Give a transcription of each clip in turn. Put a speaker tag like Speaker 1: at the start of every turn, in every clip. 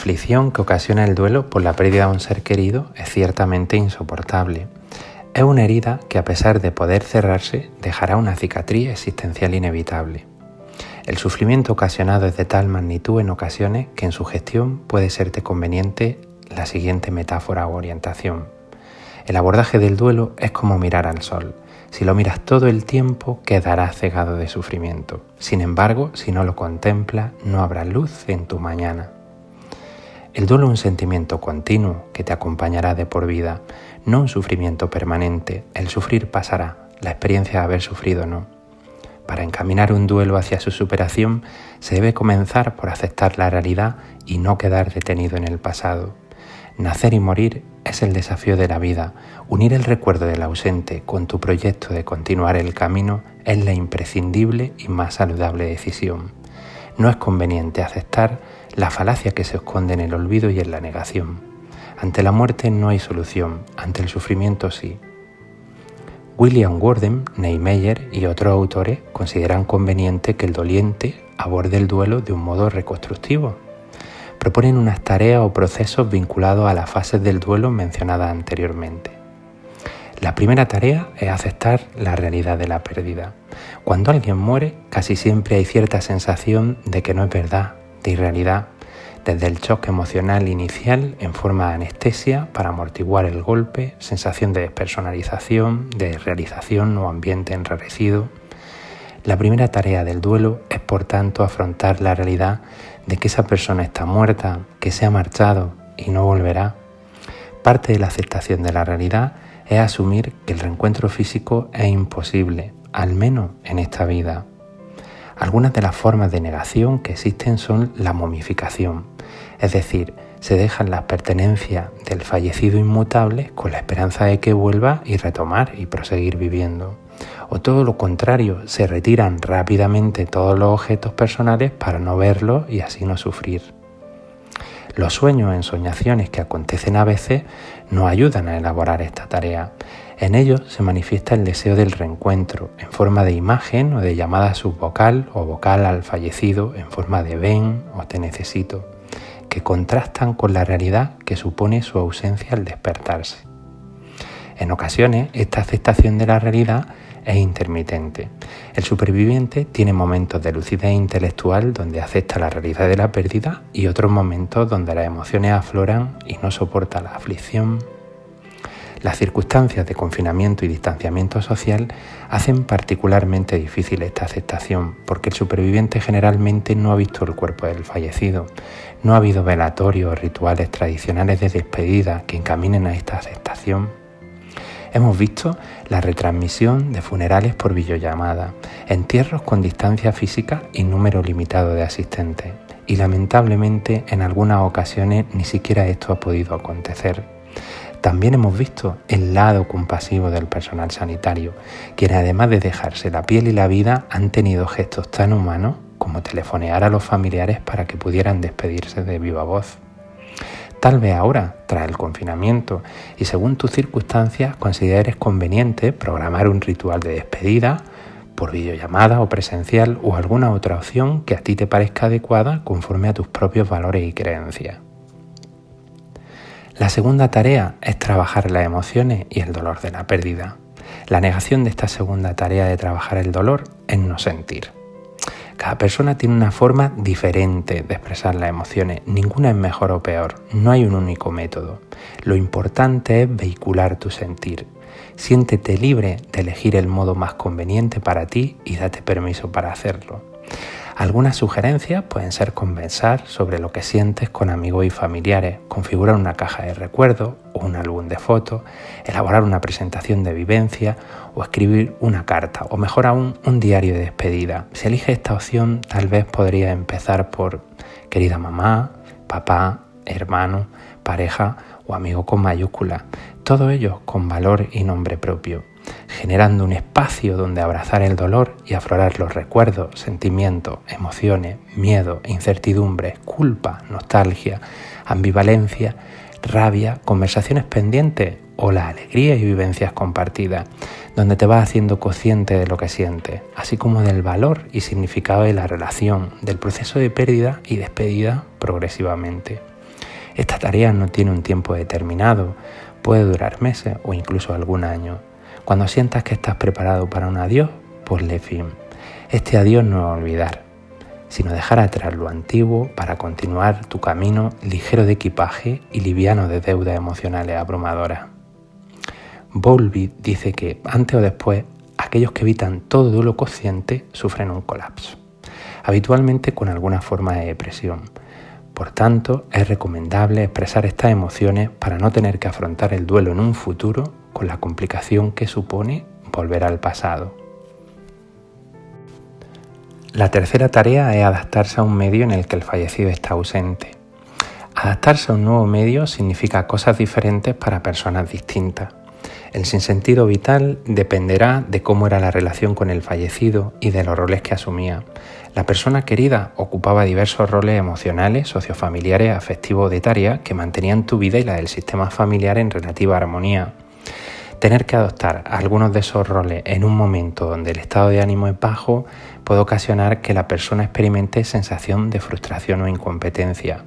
Speaker 1: aflicción que ocasiona el duelo por la pérdida de un ser querido es ciertamente insoportable. Es una herida que, a pesar de poder cerrarse, dejará una cicatriz existencial inevitable. El sufrimiento ocasionado es de tal magnitud en ocasiones que en su gestión puede serte conveniente la siguiente metáfora o orientación. El abordaje del duelo es como mirar al sol. Si lo miras todo el tiempo, quedarás cegado de sufrimiento. Sin embargo, si no lo contemplas, no habrá luz en tu mañana. El duelo es un sentimiento continuo que te acompañará de por vida, no un sufrimiento permanente. El sufrir pasará, la experiencia de haber sufrido no. Para encaminar un duelo hacia su superación, se debe comenzar por aceptar la realidad y no quedar detenido en el pasado. Nacer y morir es el desafío de la vida. Unir el recuerdo del ausente con tu proyecto de continuar el camino es la imprescindible y más saludable decisión. No es conveniente aceptar la falacia que se esconde en el olvido y en la negación. Ante la muerte no hay solución, ante el sufrimiento sí. William Gordon, Niemeyer y otros autores consideran conveniente que el doliente aborde el duelo de un modo reconstructivo. Proponen unas tareas o procesos vinculados a las fases del duelo mencionadas anteriormente. La primera tarea es aceptar la realidad de la pérdida. Cuando alguien muere, casi siempre hay cierta sensación de que no es verdad, de irrealidad, desde el shock emocional inicial en forma de anestesia para amortiguar el golpe, sensación de despersonalización, de realización o ambiente enrarecido. La primera tarea del duelo es, por tanto, afrontar la realidad de que esa persona está muerta, que se ha marchado y no volverá. Parte de la aceptación de la realidad es asumir que el reencuentro físico es imposible, al menos en esta vida. Algunas de las formas de negación que existen son la momificación, es decir, se dejan las pertenencias del fallecido inmutables con la esperanza de que vuelva y retomar y proseguir viviendo. O todo lo contrario, se retiran rápidamente todos los objetos personales para no verlos y así no sufrir. Los sueños o ensoñaciones que acontecen a veces nos ayudan a elaborar esta tarea. En ellos se manifiesta el deseo del reencuentro en forma de imagen o de llamada subvocal o vocal al fallecido en forma de ven o te necesito, que contrastan con la realidad que supone su ausencia al despertarse. En ocasiones, esta aceptación de la realidad es intermitente. El superviviente tiene momentos de lucidez intelectual donde acepta la realidad de la pérdida y otros momentos donde las emociones afloran y no soporta la aflicción. Las circunstancias de confinamiento y distanciamiento social hacen particularmente difícil esta aceptación porque el superviviente generalmente no ha visto el cuerpo del fallecido. No ha habido velatorios o rituales tradicionales de despedida que encaminen a esta aceptación. Hemos visto la retransmisión de funerales por videollamada, entierros con distancia física y número limitado de asistentes. Y lamentablemente en algunas ocasiones ni siquiera esto ha podido acontecer. También hemos visto el lado compasivo del personal sanitario, quienes además de dejarse la piel y la vida han tenido gestos tan humanos como telefonear a los familiares para que pudieran despedirse de viva voz. Tal vez ahora, tras el confinamiento y según tus circunstancias, consideres conveniente programar un ritual de despedida por videollamada o presencial o alguna otra opción que a ti te parezca adecuada conforme a tus propios valores y creencias. La segunda tarea es trabajar las emociones y el dolor de la pérdida. La negación de esta segunda tarea de trabajar el dolor es no sentir. Cada persona tiene una forma diferente de expresar las emociones, ninguna es mejor o peor, no hay un único método. Lo importante es vehicular tu sentir. Siéntete libre de elegir el modo más conveniente para ti y date permiso para hacerlo. Algunas sugerencias pueden ser conversar sobre lo que sientes con amigos y familiares, configurar una caja de recuerdos o un álbum de fotos, elaborar una presentación de vivencia o escribir una carta, o mejor aún, un diario de despedida. Si eliges esta opción, tal vez podrías empezar por querida mamá, papá, hermano, pareja o amigo con mayúsculas, todos ellos con valor y nombre propio, generando un espacio donde abrazar el dolor y aflorar los recuerdos, sentimientos, emociones, miedo, incertidumbre, culpa, nostalgia, ambivalencia, rabia, conversaciones pendientes o la alegría y vivencias compartidas, donde te vas haciendo consciente de lo que sientes, así como del valor y significado de la relación, del proceso de pérdida y despedida progresivamente. Esta tarea no tiene un tiempo determinado, puede durar meses o incluso algún año. Cuando sientas que estás preparado para un adiós, ponle fin. Este adiós no es olvidar, sino dejar atrás lo antiguo para continuar tu camino ligero de equipaje y liviano de deudas emocionales abrumadoras. Bowlby dice que, antes o después, aquellos que evitan todo duelo consciente sufren un colapso, habitualmente con alguna forma de depresión. Por tanto, es recomendable expresar estas emociones para no tener que afrontar el duelo en un futuro con la complicación que supone volver al pasado. La tercera tarea es adaptarse a un medio en el que el fallecido está ausente. Adaptarse a un nuevo medio significa cosas diferentes para personas distintas. El sinsentido vital dependerá de cómo era la relación con el fallecido y de los roles que asumía. La persona querida ocupaba diversos roles emocionales, sociofamiliares, afectivos de tarea que mantenían tu vida y la del sistema familiar en relativa armonía. Tener que adoptar algunos de esos roles en un momento donde el estado de ánimo es bajo puede ocasionar que la persona experimente sensación de frustración o incompetencia.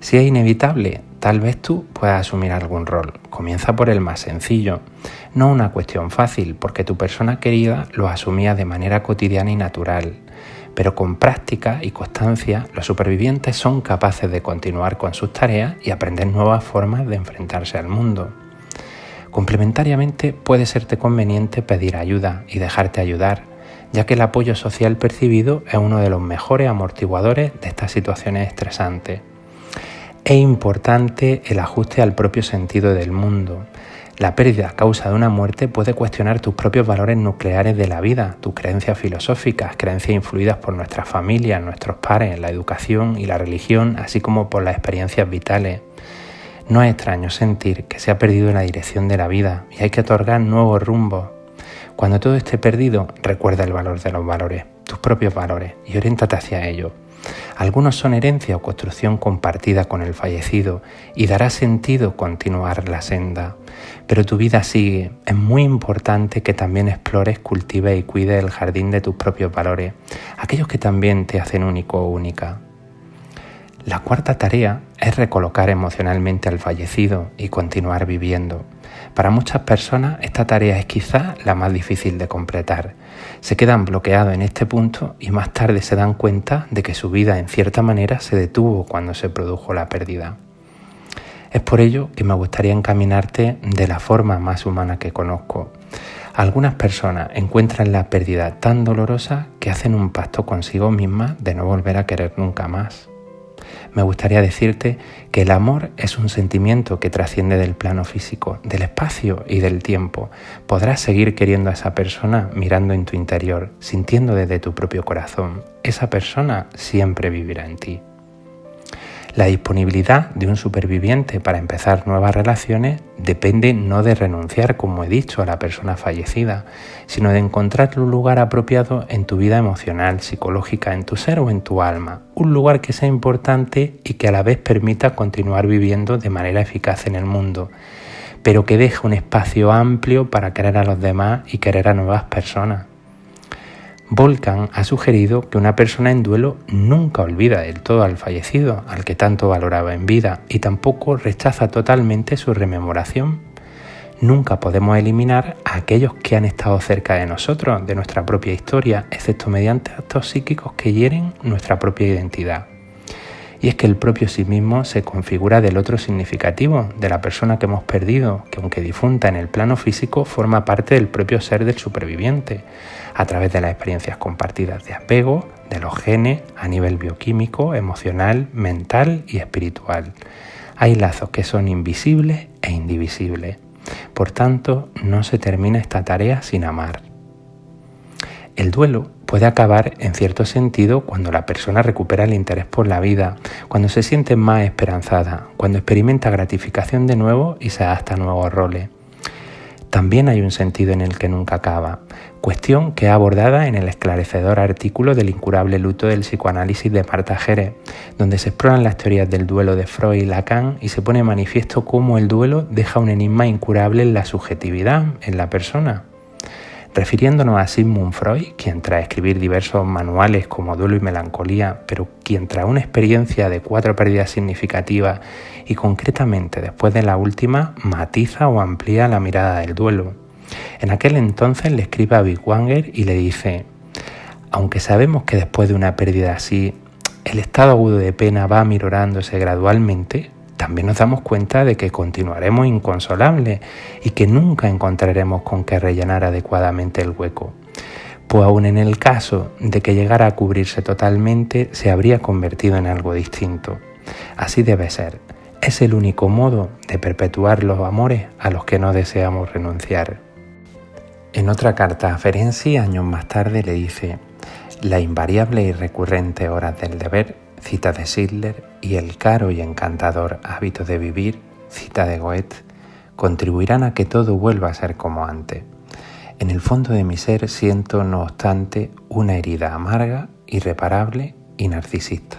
Speaker 1: Si es inevitable, tal vez tú puedas asumir algún rol. Comienza por el más sencillo. No una cuestión fácil, porque tu persona querida lo asumía de manera cotidiana y natural. Pero con práctica y constancia, los supervivientes son capaces de continuar con sus tareas y aprender nuevas formas de enfrentarse al mundo. Complementariamente, puede serte conveniente pedir ayuda y dejarte ayudar, ya que el apoyo social percibido es uno de los mejores amortiguadores de estas situaciones estresantes. Es importante el ajuste al propio sentido del mundo. La pérdida a causa de una muerte puede cuestionar tus propios valores nucleares de la vida, tus creencias filosóficas, creencias influidas por nuestras familias, nuestros pares, la educación y la religión, así como por las experiencias vitales. No es extraño sentir que se ha perdido la dirección de la vida y hay que otorgar nuevos rumbos. Cuando todo esté perdido, recuerda el valor de los valores, tus propios valores, y oriéntate hacia ellos. Algunos son herencia o construcción compartida con el fallecido y dará sentido continuar la senda. Pero tu vida sigue. Es muy importante que también explores, cultives y cuides el jardín de tus propios valores, aquellos que también te hacen único o única. La cuarta tarea es recolocar emocionalmente al fallecido y continuar viviendo. Para muchas personas esta tarea es quizá la más difícil de completar. Se quedan bloqueados en este punto y más tarde se dan cuenta de que su vida en cierta manera se detuvo cuando se produjo la pérdida. Es por ello que me gustaría encaminarte de la forma más humana que conozco. Algunas personas encuentran la pérdida tan dolorosa que hacen un pacto consigo mismas de no volver a querer nunca más. Me gustaría decirte que el amor es un sentimiento que trasciende del plano físico, del espacio y del tiempo. Podrás seguir queriendo a esa persona mirando en tu interior, sintiendo desde tu propio corazón. Esa persona siempre vivirá en ti. La disponibilidad de un superviviente para empezar nuevas relaciones depende no de renunciar, como he dicho, a la persona fallecida, sino de encontrar un lugar apropiado en tu vida emocional, psicológica, en tu ser o en tu alma. Un lugar que sea importante y que a la vez permita continuar viviendo de manera eficaz en el mundo, pero que deje un espacio amplio para querer a los demás y querer a nuevas personas. Volkan ha sugerido que una persona en duelo nunca olvida del todo al fallecido, al que tanto valoraba en vida, y tampoco rechaza totalmente su rememoración. Nunca podemos eliminar a aquellos que han estado cerca de nosotros, de nuestra propia historia, excepto mediante actos psíquicos que hieren nuestra propia identidad. Y es que el propio sí mismo se configura del otro significativo, de la persona que hemos perdido, que aunque difunta en el plano físico, forma parte del propio ser del superviviente, a través de las experiencias compartidas de apego, de los genes, a nivel bioquímico, emocional, mental y espiritual. Hay lazos que son invisibles e indivisibles. Por tanto, no se termina esta tarea sin amar. El duelo puede acabar en cierto sentido cuando la persona recupera el interés por la vida, cuando se siente más esperanzada, cuando experimenta gratificación de nuevo y se adapta a nuevos roles. También hay un sentido en el que nunca acaba, cuestión que es abordada en el esclarecedor artículo del incurable luto del psicoanálisis de Marta Jerez, donde se exploran las teorías del duelo de Freud y Lacan y se pone manifiesto cómo el duelo deja un enigma incurable en la subjetividad, en la persona. Refiriéndonos a Sigmund Freud, quien tras escribir diversos manuales como Duelo y Melancolía, pero quien tras una experiencia de 4 pérdidas significativas y concretamente después de la última, matiza o amplía la mirada del duelo. En aquel entonces le escribe a Bittwanger y le dice: aunque sabemos que después de una pérdida así, el estado agudo de pena va aminorándose gradualmente, también nos damos cuenta de que continuaremos inconsolables y que nunca encontraremos con qué rellenar adecuadamente el hueco. Pues aun en el caso de que llegara a cubrirse totalmente, se habría convertido en algo distinto. Así debe ser. Es el único modo de perpetuar los amores a los que no deseamos renunciar. En otra carta a Ferenczi, años más tarde, le dice: la invariable y recurrente hora del deber, cita de Schiller, y el caro y encantador hábito de vivir, cita de Goethe, contribuirán a que todo vuelva a ser como antes. En el fondo de mi ser siento, no obstante, una herida amarga, irreparable y narcisista.